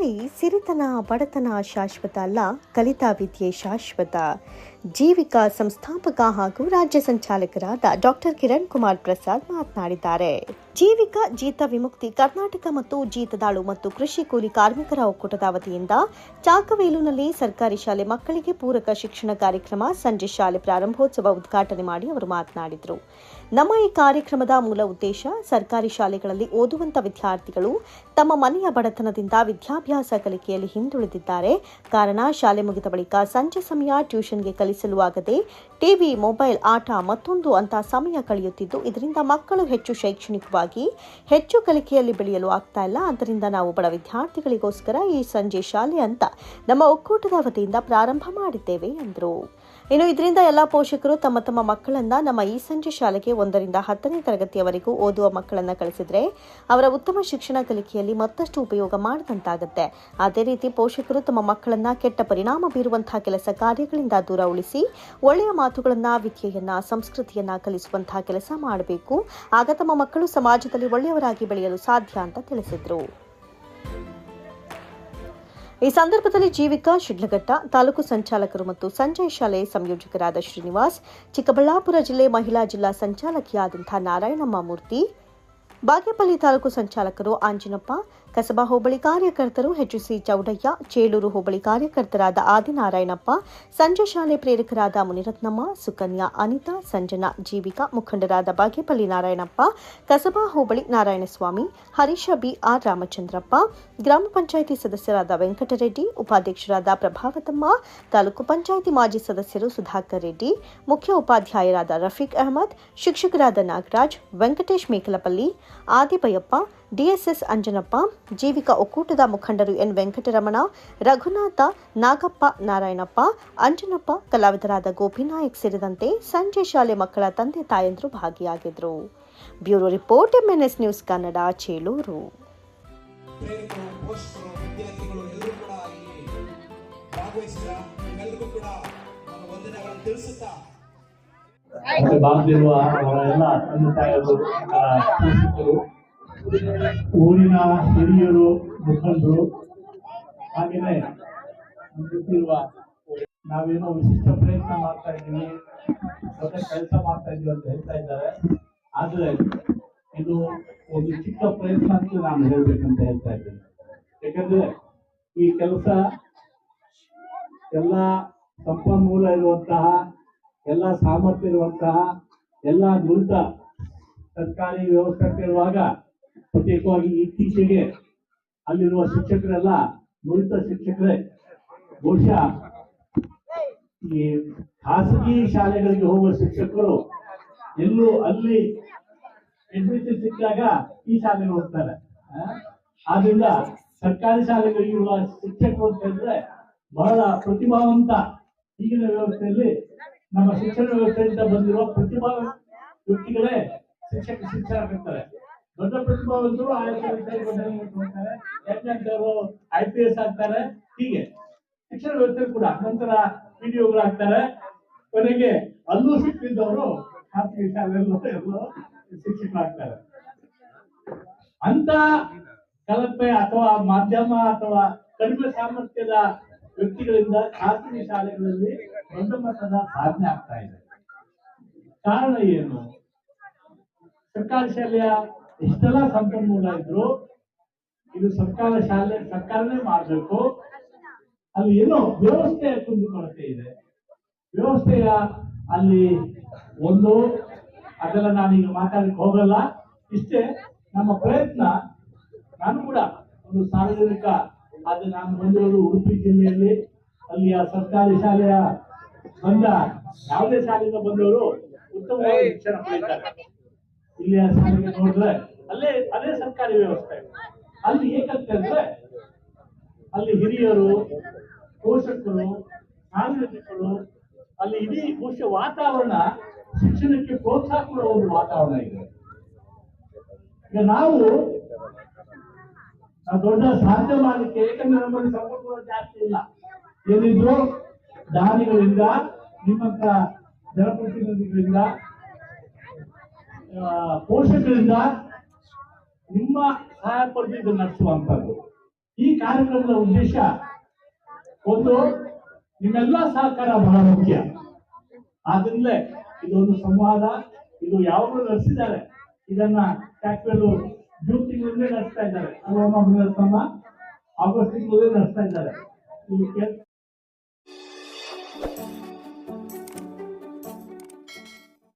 ನೋಡಿ, ಸಿರಿತನ ಬಡತನ ಶಾಶ್ವತ ಅಲ್ಲ, ಕಲಿತಾ ವಿದ್ಯೆ ಶಾಶ್ವತ. ಜೀವಿಕಾ ಸಂಸ್ಥಾಪಕ ಹಾಗೂ ರಾಜ್ಯ ಸಂಚಾಲಕರಾದ ಡಾಕ್ಟರ್ ಕಿರಣ್ ಕುಮಾರ್ ಪ್ರಸಾದ್ ಮಾತನಾಡಿದ್ದಾರೆ. ಜೀವಿಕಾ ಜೀತ ವಿಮುಕ್ತಿ ಕರ್ನಾಟಕ ಮತ್ತು ಜೀತದಾಳು ಮತ್ತು ಕೃಷಿ ಕೂಲಿ ಕಾರ್ಮಿಕರ ಒಕ್ಕೂಟದ ವತಿಯಿಂದ ಚಾಕವೇಲುನಲ್ಲಿ ಸರ್ಕಾರಿ ಶಾಲೆ ಮಕ್ಕಳಿಗೆ ಪೂರಕ ಶಿಕ್ಷಣ ಕಾರ್ಯಕ್ರಮ ಸಂಜೆ ಶಾಲೆ ಪ್ರಾರಂಭೋತ್ಸವ ಉದ್ಘಾಟನೆ ಮಾಡಿ ಅವರು ಮಾತನಾಡಿದರು. ನಮ್ಮ ಈ ಕಾರ್ಯಕ್ರಮದ ಮೂಲ ಉದ್ದೇಶ ಸರ್ಕಾರಿ ಶಾಲೆಗಳಲ್ಲಿ ಓದುವಂತ ವಿದ್ಯಾರ್ಥಿಗಳು ತಮ್ಮ ಮನೆಯ ಬಡತನದಿಂದ ವಿದ್ಯಾಭ್ಯಾಸ ಕಲಿಕೆಯಲ್ಲಿ ಹಿಂದುಳಿದಿದ್ದಾರೆ. ಕಾರಣ ಶಾಲೆ ಮುಗಿದ ಬಳಿಕ ಸಂಜೆ ಸಮಯ ಟ್ಯೂಷನ್ಗೆ ಕಲಿಸಲು ಆಗದೆ ಟಿವಿ, ಮೊಬೈಲ್, ಆಟ ಮತ್ತೊಂದು ಅಂತ ಸಮಯ ಕಳೆಯುತ್ತಿದ್ದು, ಇದರಿಂದ ಮಕ್ಕಳು ಹೆಚ್ಚು ಶೈಕ್ಷಣಿಕವಾಗಿ ಹೆಚ್ಚು ಕಲಿಕೆಯಲ್ಲಿ ಬೆಳೆಯಲು ಆಗ್ತಾ ಇಲ್ಲ. ಆದ್ದರಿಂದ ನಾವು ಬಡ ವಿದ್ಯಾರ್ಥಿಗಳಿಗೋಸ್ಕರ ಈ ಸಂಜೆ ಶಾಲೆ ಅಂತ ನಮ್ಮ ಒಕ್ಕೂಟದ ವತಿಯಿಂದ ಪ್ರಾರಂಭ ಮಾಡಿದ್ದೇವೆ ಎಂದರು. ಇನ್ನು ಇದರಿಂದ ಎಲ್ಲ ಪೋಷಕರು ತಮ್ಮ ತಮ್ಮ ಮಕ್ಕಳನ್ನ ನಮ್ಮ ಈ ಸಂಜೆ ಶಾಲೆಗೆ 1ರಿಂದ 10ನೇ ತರಗತಿಯವರೆಗೂ ಓದುವ ಮಕ್ಕಳನ್ನ ಕಳಿಸಿದ್ರೆ ಅವರ ಉತ್ತಮ ಶಿಕ್ಷಣ ಕಲಿಕೆಯಲ್ಲಿ ಮತ್ತಷ್ಟು ಉಪಯೋಗ ಮಾಡಿದಂತಾಗುತ್ತೆ. ಅದೇ ರೀತಿ ಪೋಷಕರು ತಮ್ಮ ಮಕ್ಕಳನ್ನ ಕೆಟ್ಟ ಪರಿಣಾಮ ಬೀರುವಂತಹ ಕೆಲಸ ಕಾರ್ಯಗಳಿಂದ ದೂರ ಉಳಿಸಿ ಒಳ್ಳೆಯ ಮಾತುಗಳನ್ನ, ವಿದ್ಯೆಯನ್ನ, ಸಂಸ್ಕೃತಿಯನ್ನ ಕಲಿಸುವಂತಹ ಕೆಲಸ ಮಾಡಬೇಕು. ಆಗ ತಮ್ಮ ಮಕ್ಕಳು ಸಮಾಜದಲ್ಲಿ ಒಳ್ಳೆಯವರಾಗಿ ಬೆಳೆಯಲು ಸಾಧ್ಯ ಅಂತ ತಿಳಿಸಿದ್ರು. ಈ ಸಂದರ್ಭದಲ್ಲಿ ಜೀವಿಕಾ ಶಿಡ್ಲಘಟ್ಟ ತಾಲೂಕು ಸಂಚಾಲಕರು ಮತ್ತು ಸಂಜಯ್ ಶಾಲೆ ಸಂಯೋಜಕರಾದ ಶ್ರೀನಿವಾಸ್, ಚಿಕ್ಕಬಳ್ಳಾಪುರ ಜಿಲ್ಲೆ ಮಹಿಳಾ ಜಿಲ್ಲಾ ಸಂಚಾಲಕಿಯಾದಂತಹ ನಾರಾಯಣಮ್ಮ ಮೂರ್ತಿ, ಬಾಗೇಪಲ್ಲಿ ತಾಲೂಕು ಸಂಚಾಲಕರು ಆಂಜಿನಪ್ಪ, ಕಸಬಾ ಹೋಬಳಿ ಕಾರ್ಯಕರ್ತರು ಎಚ್ಸಿ ಚೌಡಯ್ಯ, ಚೇಳೂರು ಹೋಬಳಿ ಕಾರ್ಯಕರ್ತರಾದ ಆದಿನಾರಾಯಣಪ್ಪ, ಸಂಜೆ ಶಾಲೆ ಪ್ರೇರಕರಾದ ಮುನಿರತ್ನಮ್ಮ, ಸುಕನ್ಯಾ, ಅನಿತಾ, ಸಂಜನಾ, ಜೀವಿಕಾ, ಮುಖಂಡರಾದ ಬಾಗೇಪಲ್ಲಿ ನಾರಾಯಣಪ್ಪ, ಕಸಬಾ ಹೋಬಳಿ ನಾರಾಯಣಸ್ವಾಮಿ, ಹರೀಶ ಬಿಆರ್ ರಾಮಚಂದ್ರಪ್ಪ, ಗ್ರಾಮ ಪಂಚಾಯಿತಿ ಸದಸ್ಯರಾದ ವೆಂಕಟರೆಡ್ಡಿ, ಉಪಾಧ್ಯಕ್ಷರಾದ ಪ್ರಭಾವತಮ್ಮ, ತಾಲೂಕು ಪಂಚಾಯಿತಿ ಮಾಜಿ ಸದಸ್ಯರು ಸುಧಾಕರ್ ರೆಡ್ಡಿ, ಮುಖ್ಯ ಉಪಾಧ್ಯಾಯರಾದ ರಫೀಕ್ ಅಹಮದ್, ಶಿಕ್ಷಕರಾದ ನಾಗರಾಜ್, ವೆಂಕಟೇಶ್ ಮೇಕಲಪಲ್ಲಿ, ಆದಿಬಯಪ್ಪ, ಡಿಎಸ್ಎಸ್ ಅಂಜನಪ್ಪ, ಜೀವಿಕಾ ಒಕ್ಕೂಟದ ಮುಖಂಡರು ಎನ್ ವೆಂಕಟರಮಣ, ರಘುನಾಥ, ನಾಗಪ್ಪ, ನಾರಾಯಣಪ್ಪ, ಅಂಜನಪ್ಪ, ಕಲಾವಿದರಾದ ಗೋಪಿನಾಯಕ್ ಸೇರಿದಂತೆ ಸಂಜೆ ಶಾಲೆ ಮಕ್ಕಳ ತಂದೆ ತಾಯಂದಿರು ಭಾಗಿಯಾಗಿದ್ದರು. Bureau report, MNS news Kannada, Chelur. ಊರಿನ ಹಿರಿಯರು, ಮುಖಂಡರು, ಹಾಗೆಯೇ ಗೊತ್ತಿರುವ ನಾವೇನೋ ವಿಶಿಷ್ಟ ಪ್ರಯತ್ನ ಮಾಡ್ತಾ ಇದ್ದೀವಿ, ಮತ್ತೆ ಕೆಲಸ ಮಾಡ್ತಾ ಇದ್ದೀವಿ ಅಂತ ಹೇಳ್ತಾ ಇದ್ದಾರೆ. ಆದರೆ ಇದು ಒಂದು ಚಿಕ್ಕ ಪ್ರಯತ್ನ ಅಂತ ನಾನು ಹೇಳ್ಬೇಕಂತ ಹೇಳ್ತಾ ಇದ್ದೇನೆ. ಯಾಕಂದ್ರೆ ಈ ಕೆಲಸ ಎಲ್ಲ ಸಂಪನ್ಮೂಲ ಇರುವಂತಹ, ಎಲ್ಲ ಸಾಮರ್ಥ್ಯ ಇರುವಂತಹ, ಎಲ್ಲ ನುರಿತ ಸರ್ಕಾರಿ ವ್ಯವಸ್ಥೆ ಇರುವಾಗ ಪ್ರತ್ಯೇಕವಾಗಿ ಇತ್ತೀಚೆಗೆ ಅಲ್ಲಿರುವ ಶಿಕ್ಷಕರೆಲ್ಲ ನುರಿತ ಶಿಕ್ಷಕರೇ. ಬಹುಶಃ ಈ ಖಾಸಗಿ ಶಾಲೆಗಳಿಗೆ ಹೋಗುವ ಶಿಕ್ಷಕರು ಎಲ್ಲೂ ಅಲ್ಲಿ ಅಡ್ಮಿಷನ್ ಸಿಕ್ಕಾಗ ಈ ಶಾಲೆಗೆ ಹೋಗ್ತಾರೆ. ಆದ್ರಿಂದ ಸರ್ಕಾರಿ ಶಾಲೆಗಳಿರುವ ಶಿಕ್ಷಕರು ಅಂತ ಹೇಳಿದ್ರೆ ಬಹಳ ಪ್ರತಿಭಾವಂತ, ಈಗಿನ ವ್ಯವಸ್ಥೆಯಲ್ಲಿ ನಮ್ಮ ಶಿಕ್ಷಣ ವ್ಯವಸ್ಥೆಯಿಂದ ಬಂದಿರುವ ಪ್ರತಿಭಾ ವ್ಯಕ್ತಿಗಳೇ ಶಿಕ್ಷಕರಾಗಿರ್ತಾರೆ. ದೊಡ್ಡ ಪ್ರತಿಭಾವಂತರು ಹೋಗ್ತಾರೆ, IPS ಆಗ್ತಾರೆ. ಹೀಗೆ ಶಿಕ್ಷಣ ವ್ಯವಸ್ಥೆ ಕೂಡ ನಂತರ PDOಗಳಾಗ್ತಾರೆ. ಕೊನೆಗೆ ಅಲ್ಲೂ ಸಿಕ್ಕಿದ್ದವರು ಖಾಸಗಿ ಶಾಲೆಯಲ್ಲೂ ಶಿಕ್ಷಕರಾಗ್ತಾರೆ. ಅಂತ ಕಳಪೆ ಅಥವಾ ಮಾಧ್ಯಮ ಅಥವಾ ಕಡಿಮೆ ಸಾಮರ್ಥ್ಯದ ವ್ಯಕ್ತಿಗಳಿಂದ ಖಾಸಗಿ ಶಾಲೆಗಳಲ್ಲಿ ದೊಡ್ಡ ಮಟ್ಟದ ಸಾಧನೆ ಆಗ್ತಾ ಇದೆ. ಕಾರಣ ಏನು? ಸರ್ಕಾರಿ ಶಾಲೆಯ ಇಷ್ಟೆಲ್ಲ ಸಂಪನ್ಮೂಲ ಇದ್ರು ಇದು ಸರ್ಕಾರನೇ ಮಾಡಬೇಕು. ಅಲ್ಲಿ ಏನೋ ವ್ಯವಸ್ಥೆಯ ಕುಂದುಕೊರತೆ ಇದೆ. ವ್ಯವಸ್ಥೆಯ ಅಲ್ಲಿ ಒಂದು ಅದೆಲ್ಲ ನಾನೀಗ ಮಾತಾಡಲಿಕ್ಕೆ ಹೋಗಲ್ಲ. ಇಷ್ಟೇ ನಮ್ಮ ಪ್ರಯತ್ನ. ನಾನು ಕೂಡ ಒಂದು ಸಾರ್ವಜನಿಕ ಅದು ನಾನು ಬಂದಿರೋದು ಉಡುಪಿ ಜಿಲ್ಲೆಯಲ್ಲಿ. ಅಲ್ಲಿಯ ಸರ್ಕಾರಿ ಶಾಲೆಯ ಯಾವುದೇ ಶಾಲೆಯಿಂದ ಬಂದವರು ಉತ್ತಮವಾದ ಶಿಕ್ಷಣ ಪಡೆಯುತ್ತಾರೆ. ಇಲ್ಲಿಯ ಶಾಲೆಗೆ ನೋಡಿದ್ರೆ ಅದೇ ಸರ್ಕಾರಿ ವ್ಯವಸ್ಥೆ. ಅಲ್ಲಿ ಏಕಂತಂದ್ರೆ ಅಲ್ಲಿ ಹಿರಿಯರು, ಪೋಷಕರು, ಸಾರ್ವಜನಿಕರು, ಅಲ್ಲಿ ಇಡೀ ಬಹುಶಃ ವಾತಾವರಣ ಶಿಕ್ಷಣಕ್ಕೆ ಪ್ರೋತ್ಸಾಹ ಕೊಡುವ ಒಂದು ವಾತಾವರಣ ಇದೆ. ಈಗ ನಾವು ದೊಡ್ಡ ಸಾಧ್ಯ ಮಾಡಲಿಕ್ಕೆ, ಏಕೆಂದ್ರೆ ನಮ್ಮಲ್ಲಿ ಸಂಪನ್ಮೂಲ ಜಾಸ್ತಿ ಇಲ್ಲ. ಏನಿದ್ರು ದಾನಿಗಳಿಂದ, ನಿಮ್ಮಂತ ಜನಪ್ರತಿನಿಧಿಗಳಿಂದ, ಪೋಷಕರಿಂದ ನಿಮ್ಮ ಸಹಾಯ ಪಡೆದು ನಡೆಸುವಂತದ್ದು. ಈ ಕಾರ್ಯಕ್ರಮದ ಉದ್ದೇಶ ಒಂದು ನಿಮ್ಮೆಲ್ಲ ಸಹಕಾರ ಬಹಳ ಮುಖ್ಯ. ಆದ್ರಿಂದಲೇ ಇದೊಂದು ಸಂವಾದ, ಇದು ಯಾವಾಗಲೂ ನಡೆಸಿದ್ದಾರೆ. ಇದನ್ನ ಟ್ಯಾಕ್ಟರು ಜೂನ್ ತಿಂಗಳಲ್ಲೇ ನಡೆಸ್ತಾ ಇದ್ದಾರೆ, ಅಲ್ವಮ್ಮ? ಆಗಸ್ಟ್ ತಿಂಗಳಲ್ಲೇ ನಡೆಸ್ತಾ ಇದ್ದಾರೆ.